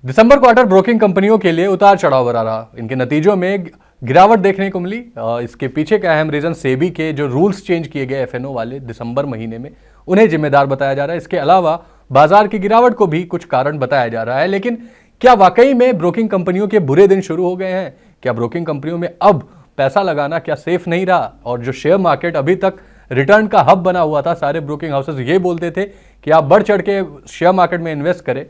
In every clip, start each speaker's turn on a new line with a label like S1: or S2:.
S1: दिसंबर quarter broking कंपनियों के लिए उतार चढ़ाव भरा रहा। इनके नतीजों में गिरावट देखने को मिली। इसके पीछे का अहम रीजन सेबी के जो रूल्स चेंज किए गए एफएनओ वाले दिसंबर महीने में, उन्हें जिम्मेदार बताया जा रहा है। इसके अलावा बाजार की गिरावट को भी कुछ कारण बताया जा रहा है। लेकिन क्या वाकई में ब्रोकिंग कंपनियों के बुरे दिन शुरू हो गए हैं? क्या ब्रोकिंग कंपनियों में अब पैसा लगाना क्या सेफ नहीं रहा? और जो शेयर मार्केट अभी तक रिटर्न का हब बना हुआ था, सारे ब्रोकिंग हाउसेस ये बोलते थे कि आप बढ़ चढ़ के शेयर मार्केट में इन्वेस्ट करें,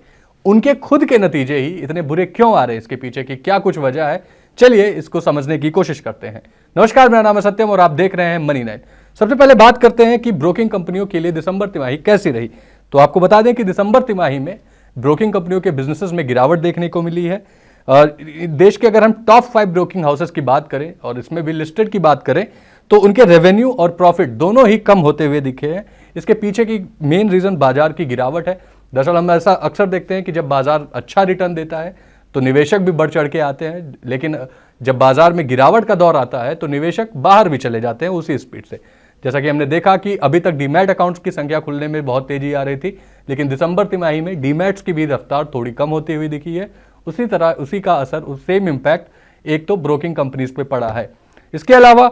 S1: उनके खुद के नतीजे ही इतने बुरे क्यों आ रहे हैं? इसके पीछे की क्या कुछ वजह है? चलिए इसको समझने की कोशिश करते हैं। नमस्कार, मेरा नाम है सत्यम और आप देख रहे हैं मनी नाइट। सबसे पहले बात करते हैं कि ब्रोकिंग कंपनियों के लिए दिसंबर तिमाही कैसी रही। तो आपको बता दें कि दिसंबर तिमाही में ब्रोकिंग कंपनियों के बिजनेसेस में गिरावट देखने को मिली है। देश के अगर हम टॉप 5 ब्रोकिंग हाउसेस की बात करें और इसमें भी लिस्टेड की बात करें तो उनके रेवेन्यू और प्रॉफिट दोनों ही कम होते हुए दिखे हैं। इसके पीछे की मेन रीजन बाजार की गिरावट है। दरअसल हम ऐसा अक्सर देखते हैं कि जब बाजार अच्छा रिटर्न देता है तो निवेशक भी बढ़ चढ़ के आते हैं, लेकिन जब बाजार में गिरावट का दौर आता है तो निवेशक बाहर भी चले जाते हैं उसी स्पीड से। जैसा कि हमने देखा कि अभी तक डीमैट अकाउंट्स की संख्या खुलने में बहुत तेजी आ रही थी, लेकिन दिसंबर तिमाही में डीमैट्स की भी रफ्तार थोड़ी कम होती हुई दिखी है। उसी तरह उसी का असर, उस सेम इम्पैक्ट एक तो ब्रोकिंग कंपनीज पे पड़ा है। इसके अलावा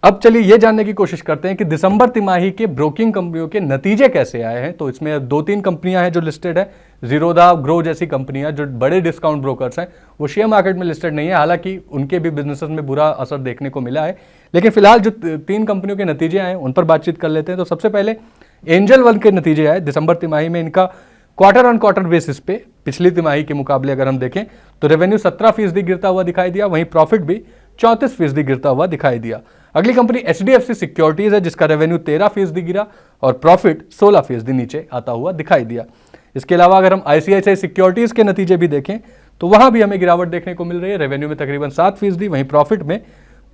S1: अब चलिए ये जानने की कोशिश करते हैं कि दिसंबर तिमाही के ब्रोकिंग कंपनियों के नतीजे कैसे आए हैं। तो इसमें 2-3 कंपनियां हैं जो लिस्टेड है। जीरोधा, ग्रो जैसी कंपनियां जो बड़े डिस्काउंट ब्रोकर्स हैं, वो शेयर मार्केट में लिस्टेड नहीं है, हालांकि उनके भी बिजनेसेस में बुरा असर देखने को मिला है। लेकिन फिलहाल जो 3 कंपनियों के नतीजे आए उन पर बातचीत कर लेते हैं। तो सबसे पहले एंजल वन के नतीजे आए दिसंबर तिमाही में। इनका क्वार्टर ऑन क्वार्टर बेसिस पे पिछली तिमाही के मुकाबले अगर हम देखें तो रेवेन्यू 17% गिरता हुआ दिखाई दिया, वहीं प्रॉफिट भी 34% गिरता हुआ दिखाई दिया। अगली कंपनी एचडीएफसी सिक्योरिटीज है जिसका रेवेन्यू 13% गिरा और प्रॉफिट 16% नीचे आता हुआ दिखाई दिया। इसके अलावा अगर हम आईसीआईसीआई सिक्योरिटीज के नतीजे भी देखें तो वहां भी हमें गिरावट देखने को मिल रही है। रेवेन्यू में तकरीबन 7%, वहीं प्रॉफिट में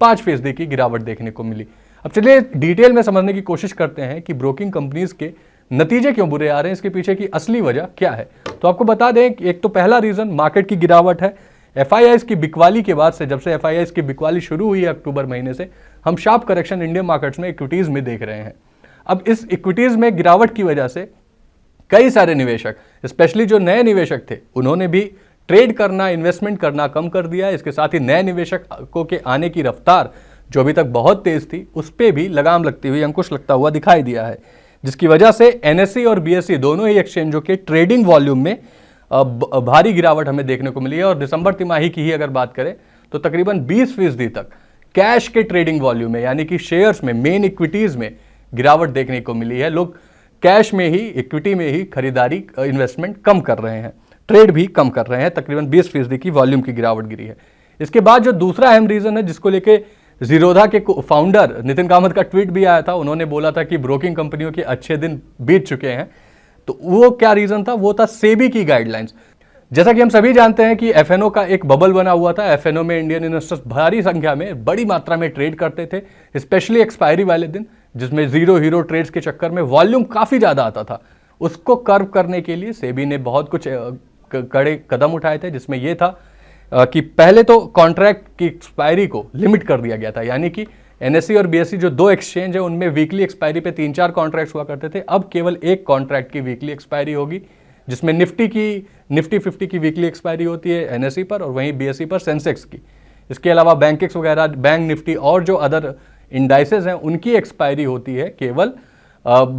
S1: 5% की गिरावट देखने को मिली। अब चलिए डिटेल में समझने की कोशिश करते हैं कि ब्रोकिंग कंपनीज के नतीजे क्यों बुरे आ रहे हैं, इसके पीछे की असली वजह क्या है। तो आपको बता दें कि एक तो पहला रीजन मार्केट की गिरावट है। एफआईआईज की बिकवाली के बाद से, जब से एफआईआईज की बिकवाली शुरू हुई है अक्टूबर महीने से, हम शार्प करेक्शन इंडियन मार्केट्स में इक्विटीज में देख रहे हैं। अब इस इक्विटीज में गिरावट की वजह से कई सारे निवेशक, स्पेशली जो नए निवेशक थे, उन्होंने भी ट्रेड करना, इन्वेस्टमेंट करना कम कर दिया। इसके साथ ही नए निवेशकों के आने की रफ्तार जो अभी तक बहुत तेज थी, उस पर भी लगाम लगती हुई, अंकुश लगता हुआ दिखाई दिया है, जिसकी वजह से एनएसई और बीएसई दोनों ही एक्सचेंजों के ट्रेडिंग वॉल्यूम में भारी गिरावट हमें देखने को मिली है। और दिसंबर तिमाही की ही अगर बात करें तो तकरीबन 20% तक कैश के ट्रेडिंग वॉल्यूम में, यानी कि शेयर्स में, मेन इक्विटीज में गिरावट देखने को मिली है। लोग कैश में ही, इक्विटी में ही खरीदारी, इन्वेस्टमेंट कम कर रहे हैं, ट्रेड भी कम कर रहे हैं। तकरीबन 20% की वॉल्यूम की गिरावट गिरी है। इसके बाद जो दूसरा अहम रीजन है जिसको लेके जीरोधा के फाउंडर नितिन कामत का ट्वीट भी आया था, उन्होंने बोला था कि ब्रोकिंग कंपनियों के अच्छे दिन बीत चुके हैं। तो वो क्या रीजन था? वो था सेबी की गाइडलाइंस। जैसा कि हम सभी जानते हैं कि एफएनओ का एक बबल बना हुआ था। एफएनओ में इंडियन इन्वेस्टर्स भारी संख्या में, बड़ी मात्रा में ट्रेड करते थे, स्पेशली एक्सपायरी वाले दिन, जिसमें जीरो हीरो ट्रेड्स के चक्कर में वॉल्यूम काफी ज्यादा आता था। उसको कर्व करने के लिए सेबी ने बहुत कुछ कड़े कदम उठाए थे, जिसमें यह था कि पहले तो कॉन्ट्रैक्ट की एक्सपायरी को लिमिट कर दिया गया था, यानी कि एनएसई और बीएसई जो 2 एक्सचेंज है उनमें वीकली एक्सपायरी पे 3-4 कॉन्ट्रैक्ट्स हुआ करते थे। अब केवल एक कॉन्ट्रैक्ट की वीकली एक्सपायरी होगी, जिसमें निफ्टी 50 की वीकली एक्सपायरी होती है एनएसई पर, और वहीं बीएसई पर सेंसेक्स की। इसके अलावा बैंकेक्स वगैरह, बैंक निफ्टी और जो अदर इंडाइसेस हैं, उनकी एक्सपायरी होती है केवल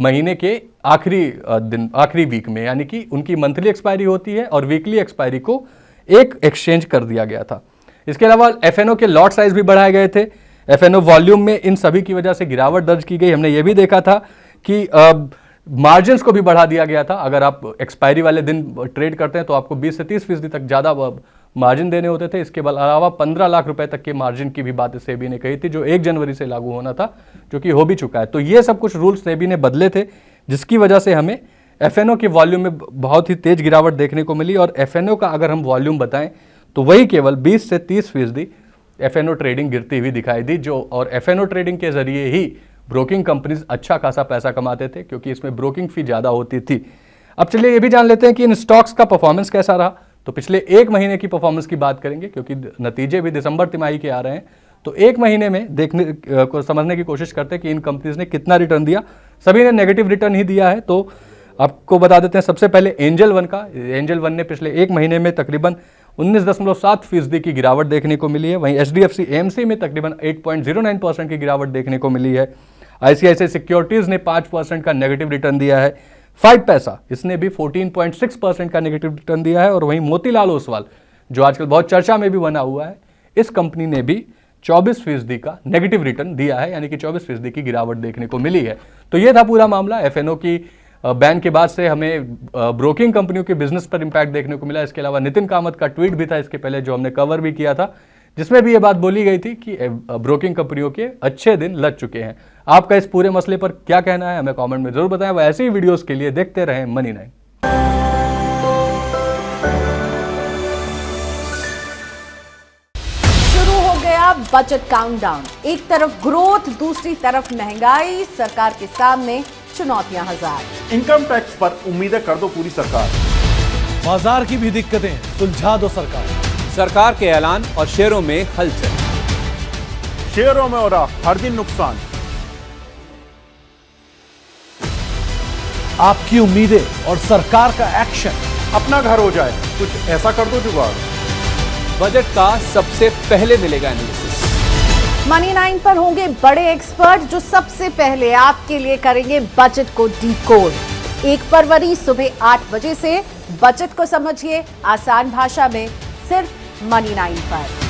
S1: महीने के आखिरी वीक में, यानी कि उनकी मंथली एक्सपायरी होती है और वीकली एक्सपायरी को एक एक्सचेंज कर दिया गया था। इसके अलावा एफएनओ के लॉट साइज भी बढ़ाए गए थे। एफएनओ वॉल्यूम में इन सभी की वजह से गिरावट दर्ज की गई। हमने ये भी देखा था कि मार्जिन्स को भी बढ़ा दिया गया था। अगर आप एक्सपायरी वाले दिन ट्रेड करते हैं तो आपको 20 से 30% तक ज़्यादा मार्जिन देने होते थे। इसके अलावा 15 लाख रुपए तक के मार्जिन की भी बात सेबी ने कही थी, जो 1 जनवरी से लागू होना था, जो कि हो भी चुका है। तो ये सब कुछ रूल्स सेबी ने बदले थे, जिसकी वजह से हमें एफएनओ के वॉल्यूम में बहुत ही तेज गिरावट देखने को मिली। और एफएनओ का अगर हम वॉल्यूम बताएं तो वही केवल 20 से 30% एफएनओ ट्रेडिंग गिरती हुई दिखाई दी, और एफएनओ ट्रेडिंग के जरिए ही ब्रोकिंग कंपनीज अच्छा खासा पैसा कमाते थे, क्योंकि इसमें ब्रोकिंग फी ज्यादा होती थी। अब चलिए ये भी जान लेते हैं कि इन स्टॉक्स का परफॉर्मेंस कैसा रहा। तो पिछले 1 महीने की परफॉर्मेंस की बात करेंगे, क्योंकि नतीजे भी दिसंबर तिमाही के आ रहे हैं। तो 1 महीने में देखने को समझने की कोशिश करते हैं कि इन कंपनीज ने कितना रिटर्न दिया। सभी ने नेगेटिव रिटर्न ही दिया है। तो आपको बता देते हैं सबसे पहले एंजल वन का। एंजल वन ने पिछले एक महीने में तकरीबन 19.7% की गिरावट देखने को मिली है। वहीं HDFC AMC में तकरीबन 8.09% की गिरावट देखने को मिली है। ICICI सिक्योरिटीज ने 5% का नेगेटिव रिटर्न दिया है। 5 पैसा इसने भी 14.6% का नेगेटिव रिटर्न दिया है। और वहीं मोतीलाल ओसवाल जो आजकल बहुत चर्चा में भी बना हुआ है, इस कंपनी ने भी 24% का नेगेटिव रिटर्न दिया है, यानी कि 24% की गिरावट देखने को मिली है। तो ये था पूरा मामला। FNO की बैन के बाद से हमें ब्रोकिंग कंपनियों के बिजनेस पर इंपैक्ट देखने को मिला। इसके अलावा नितिन कामत का ट्वीट भी था इसके पहले, जो हमने कवर भी किया था, जिसमें भी ये बात बोली गई थी कि ब्रोकिंग कंपनियों के अच्छे दिन लग चुके हैं। आपका इस पूरे मसले पर क्या कहना है, हमें कमेंट में जरूर बताएं। वह ऐसी ही वीडियोस के लिए देखते रहें मनी 9।
S2: बजट काउंटडाउन, एक तरफ ग्रोथ, दूसरी तरफ महंगाई, सरकार के सामने चुनौतियां हजार।
S3: इनकम टैक्स पर उम्मीदें कर दो पूरी सरकार,
S4: बाजार की भी दिक्कतें सुलझा दो सरकार।
S5: सरकार के ऐलान और शेयरों में हलचल,
S3: शेयरों में हो रहा हर दिन नुकसान।
S4: आपकी उम्मीदें और सरकार का एक्शन,
S3: अपना घर हो जाए, कुछ ऐसा कर दो जुगाड़।
S5: बजट का सबसे पहले मिलेगा एनालिसिस।
S2: मनी 9 पर होंगे बड़े एक्सपर्ट जो सबसे पहले आपके लिए करेंगे बजट को डिकोड। 1 फरवरी सुबह 8 बजे से बजट को समझिए आसान भाषा में, सिर्फ मनी 9 पर।